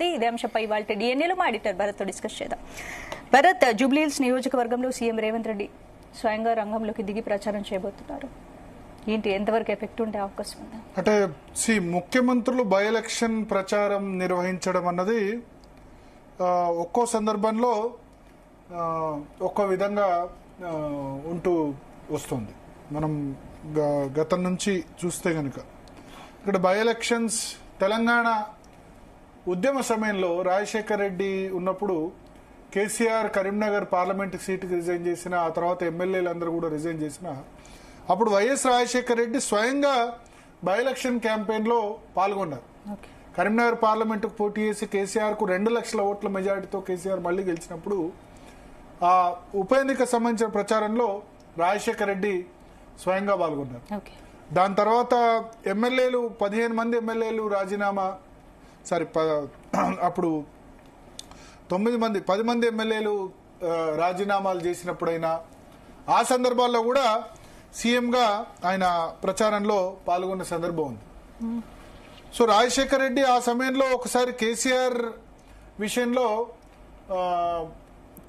ఉంది. ఇదే అంశంపై ఇవాళ డిఎన్ఏలో మా ఎడిటర్ భరత్తో డిస్కస్ చేద్దాం. భరత్, జూబ్లీహిల్స్ నియోజకవర్గంలో సీఎం రేవంత్ రెడ్డి స్వయంగా రంగంలోకి దిగి ప్రచారం చేయబోతున్నారు. ఏంటి, ఎంతవరకు ఎఫెక్ట్ ఉండే అవకాశం ఉంది? అంటే ముఖ్యమంత్రులు బై ఎలక్షన్ ప్రచారం నిర్వహించడం అన్నది ఒక్కో సందర్భంలో ఒక్కో విధంగా ఉంటూ వస్తుంది. మనం గతం నుంచి చూస్తే కనుక ఇక్కడ బై ఎలక్షన్స్ తెలంగాణ ఉద్యమ సమయంలో రాజశేఖర్ రెడ్డి ఉన్నప్పుడు కేసీఆర్ కరీంనగర్ పార్లమెంట్ సీటుకి రిజైన్ చేసిన, ఆ తర్వాత ఎమ్మెల్యేలు అందరూ కూడా రిజైన్ చేసిన, అప్పుడు వైఎస్ రాజశేఖర్ రెడ్డి స్వయంగా బై ఎలక్షన్ క్యాంపెయిన్ లో పాల్గొన్నారు. కరీంనగర్ పార్లమెంటుకు పోటీ చేసి కేసీఆర్ కు 2 లక్షల ఓట్ల మెజారిటీతో కేసీఆర్ మళ్లీ గెలిచినప్పుడు ఆ ఉప ఎన్నిక సంబంధించిన ప్రచారంలో రాజశేఖర్ రెడ్డి స్వయంగా పాల్గొన్నారు. దాని తర్వాత ఎమ్మెల్యేలు 15 మంది ఎమ్మెల్యేలు రాజీనామా, అప్పుడు 10 మంది ఎమ్మెల్యేలు రాజీనామాలు చేసినప్పుడైనా ఆ సందర్భాల్లో కూడా సీఎంగా ఆయన ప్రచారంలో పాల్గొన్న సందర్భం ఉంది. సో రాజశేఖర్ రెడ్డి ఆ సమయంలో ఒకసారి కేసీఆర్ విషయంలో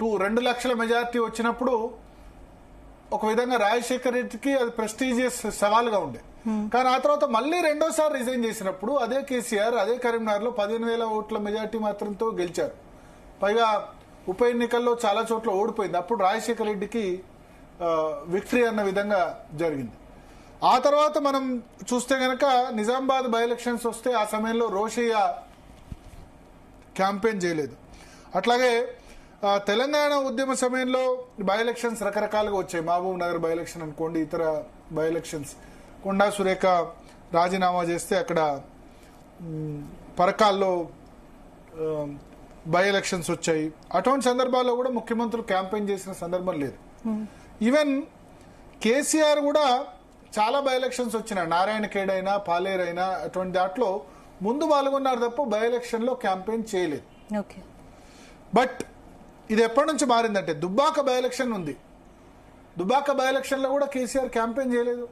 2 లక్షల మెజార్టీ వచ్చినప్పుడు ఒక విధంగా రాజశేఖర్ రెడ్డికి అది ప్రెస్టీజియస్ సవాల్గా ఉండే. కానీ ఆ తర్వాత మళ్ళీ రెండోసారి రిజైన్ చేసినప్పుడు అదే కేసీఆర్ అదే కరీంనగర్లో 15,000 ఓట్ల మెజార్టీ మాత్రంతో గెలిచారు. పైగా ఉప ఎన్నికల్లో చాలా చోట్ల ఓడిపోయింది. అప్పుడు రాజశేఖర్ రెడ్డికి విక్టరీ అన్న విధంగా జరిగింది. ఆ తర్వాత మనం చూస్తే గనక నిజామాబాద్ బై ఎలక్షన్స్ వస్తే ఆ సమయంలో రోషయ్య క్యాంపెయిన్ చేయలేదు. అట్లాగే తెలంగాణ ఉద్యమ సమయంలో బై ఎలక్షన్స్ రకరకాలుగా వచ్చాయి. మహబూబ్ నగర్ బై ఎలక్షన్ అనుకోండి, ఇతర బై ఎలక్షన్స్, కొండా సురేఖ రాజీనామా చేస్తే అక్కడ పరకాల్లో బై ఎలక్షన్స్ వచ్చాయి. అటువంటి సందర్భాల్లో కూడా ముఖ్యమంత్రులు క్యాంపెయిన్ చేసిన సందర్భం లేదు. ఈవెన్ కేసీఆర్ కూడా చాలా బై ఎలక్షన్స్ వచ్చినాయి. నారాయణ ఖేడ్ అయినా పాలేరు అయినా అటువంటి దాంట్లో ముందు పాల్గొన్నారు తప్ప బై ఎలక్షన్ లో క్యాంపెయిన్ చేయలేదు. బట్ ఇది ఎప్పటి నుంచి మారిందంటే దుబ్బాక బై ఎలక్షన్ ఉంది. దుబ్బాక బై ఎలక్షన్ లో కూడా కేసీఆర్ క్యాంపెయిన్ చేయలేదు.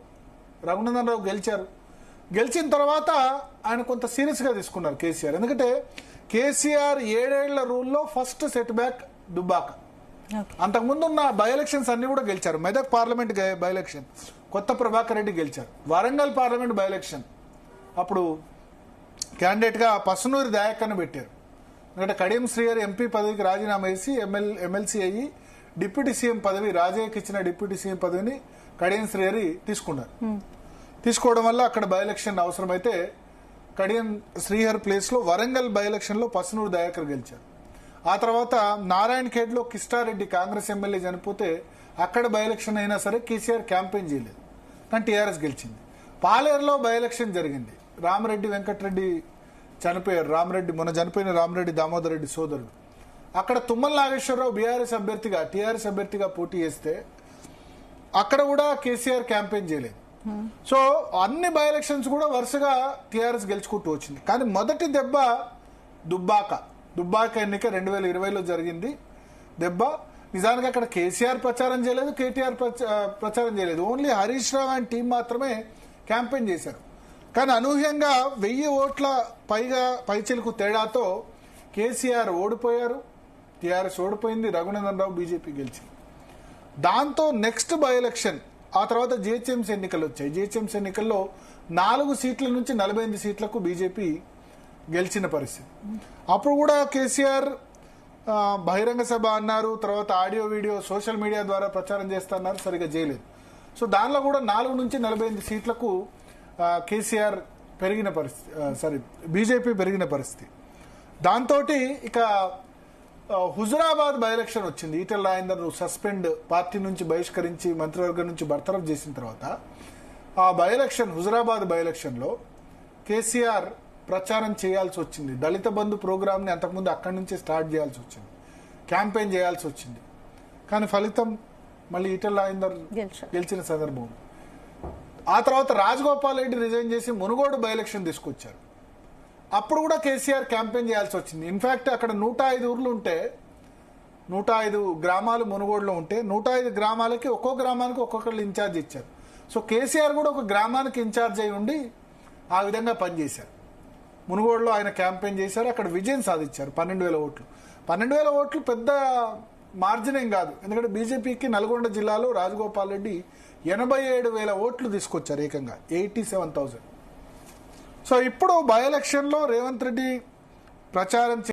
రఘునందన్ రావు గెలిచారు. గెలిచిన తర్వాత ఆయన కొంత సీరియస్ గా తీసుకున్నారు కేసీఆర్. ఎందుకంటే కేసీఆర్ 7 ఏళ్ల రూల్లో ఫస్ట్ సెట్ బ్యాక్ దుబ్బాక. అంతకుముందు ఉన్న బై ఎలక్షన్స్ అన్ని కూడా గెలిచారు. మెదక్ పార్లమెంట్ బై ఎలక్షన్ కొత్త ప్రభాకర్ రెడ్డి గెలిచారు. వరంగల్ పార్లమెంట్ బై ఎలక్షన్ అప్పుడు క్యాండిడేట్ గా పసునూరి దయాకర్ను పెట్టారు. ఎందుకంటే కడియం శ్రీహరి ఎంపీ పదవికి రాజీనామా చేసి ఎమ్మెల్సీ అయ్యి డిప్యూటీ సీఎం పదవి, రాజయ్యకి ఇచ్చిన డిప్యూటీ సీఎం పదవిని కడియం శ్రీహరి తీసుకున్నారు. తీసుకోవడం వల్ల అక్కడ బై ఎలక్షన్ అవసరమైతే కడియం శ్రీహరి ప్లేస్ లో వరంగల్ బై ఎలక్షన్ లో పసునూరి దయాకర్ గెలిచారు. ఆ తర్వాత నారాయణ ఖేడ్ లో కిష్టారెడ్డి కాంగ్రెస్ ఎమ్మెల్యే చనిపోతే అక్కడ బై ఎలక్షన్ అయినా సరే కేసీఆర్ క్యాంపెయిన్ చేయలేదు, కానీ టీఆర్ఎస్ గెలిచింది. పాలేరులో బై ఎలక్షన్ జరిగింది. రామరెడ్డి వెంకటరెడ్డి చనిపోయారు. మొన్న చనిపోయిన రామరెడ్డి దామోదర్ రెడ్డి సోదరుడు. అక్కడ తుమ్మల నాగేశ్వరరావు టీఆర్ఎస్ అభ్యర్థిగా పోటీ చేస్తే అక్కడ కూడా కేసీఆర్ క్యాంపెయిన్ చేయలేదు. సో అన్ని బై ఎలక్షన్స్ కూడా వరుసగా టీఆర్ఎస్ గెలుచుకుంటూ వచ్చింది. కానీ మొదటి దెబ్బ దుబ్బాక ఎన్నిక 2020లో జరిగింది. దెబ్బ నిజానికి అక్కడ కేసీఆర్ ప్రచారం చేయలేదు, కేటీఆర్ ప్రచారం చేయలేదు. Only Harish Rao and team మాత్రమే క్యాంపెయిన్ చేశారు. కానీ అనూహ్యంగా 1000 ఓట్ల పైచిలకు తేడాతో కేసీఆర్ ఓడిపోయారు, టీఆర్ఎస్ ఓడిపోయింది, రఘునందన్ రావు బీజేపీ గెలిచింది. దాంతో నెక్స్ట్ బై ఎలక్షన్ ఆ తర్వాత జిహెచ్ఎంసీ ఎన్నికలు వచ్చాయి. జిహెచ్ఎంసీ ఎన్నికల్లో 4 సీట్ల నుంచి 48 సీట్లకు బీజేపీ గెలిచిన పరిస్థితి. అప్పుడు కూడా కేసీఆర్ బహిరంగ సభ అన్నారు, తర్వాత ఆడియో వీడియో సోషల్ మీడియా ద్వారా ప్రచారం చేస్తున్నారు, సరిగా చేయలేదు. సో దానిలో కూడా 4 నుంచి 48 సీట్లకు కేసీఆర్ పెరిగిన పరిస్థితి, బీజేపీ పెరిగిన పరిస్థితి. దాంతో ఇక హుజురాబాద్ బై ఎలక్షన్ వచ్చింది. ఈటెల రాజేందర్ సస్పెండ్, పార్టీ నుంచి బహిష్కరించి మంత్రివర్గం నుంచి బర్తరఫ్ చేసిన తర్వాత ఆ by election Huzurabad by election లో కేసీఆర్ ప్రచారం చేయాల్సి వచ్చింది. దళిత బంధు ప్రోగ్రామ్ ని అంతకుముందు అక్కడి నుంచే స్టార్ట్ చేయాల్సి వచ్చింది, క్యాంపెయిన్ చేయాల్సి వచ్చింది. కానీ ఫలితం మళ్ళీ ఈటెల రాజేందర్ గెలిచిన సందర్భం. ఆ తర్వాత రాజగోపాల్ రెడ్డి రిజైన్ చేసి మునుగోడు బై ఎలక్షన్ తీసుకొచ్చారు. అప్పుడు కూడా కేసీఆర్ క్యాంపెయిన్ చేయాల్సి వచ్చింది. ఇన్ఫాక్ట్ అక్కడ 105 ఊర్లు ఉంటే 105 గ్రామాలు మునుగోడులో ఉంటే 105 గ్రామాలకి ఒక్కో గ్రామానికి ఒక్కొక్కళ్ళు ఇన్ఛార్జ్ ఇచ్చారు. సో కేసీఆర్ కూడా ఒక గ్రామానికి ఇన్ఛార్జ్ అయి ఉండి ఆ విధంగా పనిచేశారు. మునుగోడులో ఆయన క్యాంపెయిన్ చేశారు, అక్కడ విజయం సాధించారు. 12,000 ఓట్లు. 12,000 ఓట్లు పెద్ద మార్జిన్ ఏం కాదు, ఎందుకంటే బీజేపీకి నల్గొండ జిల్లాలో రాజగోపాల్ రెడ్డి 87,000 ఓట్లు తీసుకొచ్చారు, ఏకంగా 87,000. సో ఇప్పుడు బై ఎలక్షన్ లో రేవంత్ రెడ్డి ప్రచారం